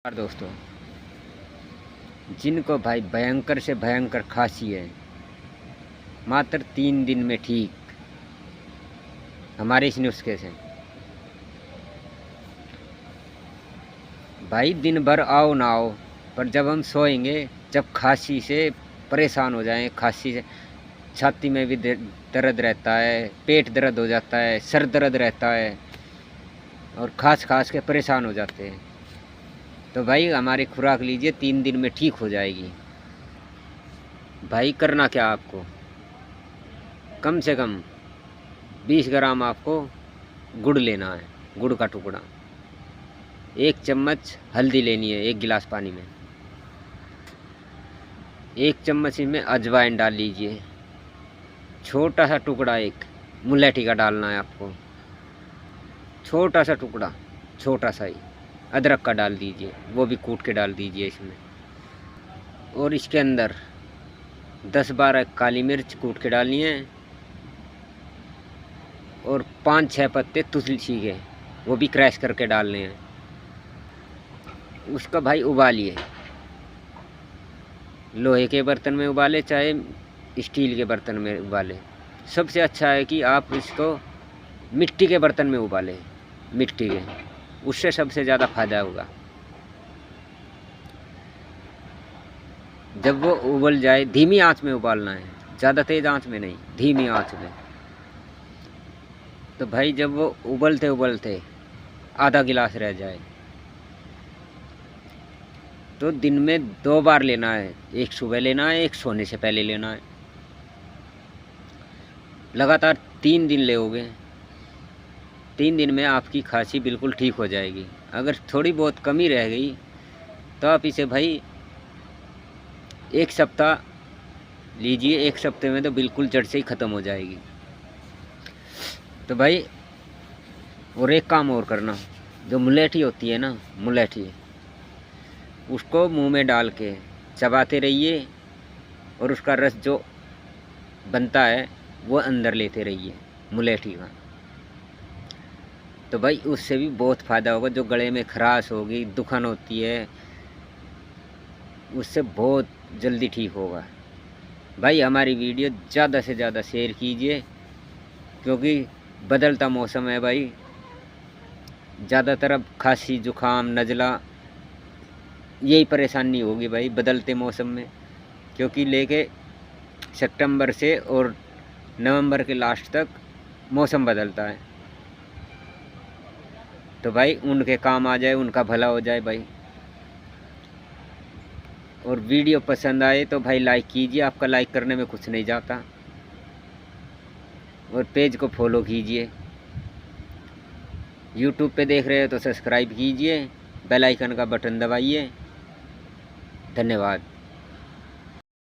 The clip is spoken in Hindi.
और दोस्तों, जिनको भाई भयंकर से भयंकर खांसी है, मात्र 3 दिन में ठीक हमारे इस नुस्खे से। भाई दिन भर आओ ना आओ, पर जब हम सोएंगे, जब खांसी से परेशान हो जाएं, खांसी से छाती में भी दर्द रहता है, पेट दर्द हो जाता है, सर दर्द रहता है और खांस खांस के परेशान हो जाते हैं, तो भाई हमारी खुराक लीजिए, 3 दिन में ठीक हो जाएगी। भाई करना क्या आपको, कम से कम 20 ग्राम आपको गुड़ लेना है, गुड़ का टुकड़ा, 1 चम्मच हल्दी लेनी है 1 गिलास पानी में, 1 चम्मच इसमें अजवाइन डाल लीजिए, छोटा सा टुकड़ा एक मुलैठी का डालना है आपको, छोटा सा टुकड़ा, छोटा सा ही अदरक का डाल दीजिए, वो भी कूट के डाल दीजिए इसमें, और इसके अंदर 10-12 काली मिर्च कूट के डालनी है, और 5-6 पत्ते तुलसी के वो भी क्रैश करके डालने हैं। उसका भाई उबालिए, लोहे के बर्तन में उबाले चाहे स्टील के बर्तन में उबाले। सबसे अच्छा है कि आप इसको मिट्टी के बर्तन में उबालें, मिट्टी के, उससे सबसे ज़्यादा फायदा होगा। जब वो उबल जाए, धीमी आंच में उबालना है, ज़्यादा तेज़ आंच में नहीं, धीमी आंच में। तो भाई जब वो उबलते उबलते आधा गिलास रह जाए, तो दिन में 2 बार लेना है, एक सुबह लेना है, एक सोने से पहले लेना है। लगातार 3 दिन लेओगे, 3 दिन में आपकी खांसी बिल्कुल ठीक हो जाएगी। अगर थोड़ी बहुत कमी रह गई तो आप इसे भाई 1 सप्ताह लीजिए, 1 सप्ते में तो बिल्कुल जड़ से ही ख़त्म हो जाएगी। तो भाई और एक काम और करना, जो मुलैठी होती है ना, मुलैठी, उसको मुंह में डाल के चबाते रहिए, और उसका रस जो बनता है वो अंदर लेते रहिए मुलैठी का। तो भाई उससे भी बहुत फ़ायदा होगा। जो गले में खराश होगी, दुखन होती है, उससे बहुत जल्दी ठीक होगा। भाई हमारी वीडियो ज़्यादा से ज़्यादा शेयर कीजिए, क्योंकि बदलता मौसम है भाई, ज़्यादातर अब खांसी जुकाम नज़ला यही परेशानी होगी भाई बदलते मौसम में, क्योंकि लेके सितंबर से और नवंबर के लास्ट तक मौसम बदलता है। तो भाई उनके काम आ जाए, उनका भला हो जाए भाई। और वीडियो पसंद आए तो भाई लाइक कीजिए, आपका लाइक करने में कुछ नहीं जाता, और पेज को फॉलो कीजिए। यूट्यूब पे देख रहे हो तो सब्सक्राइब कीजिए, बेल आइकन का बटन दबाइए। धन्यवाद।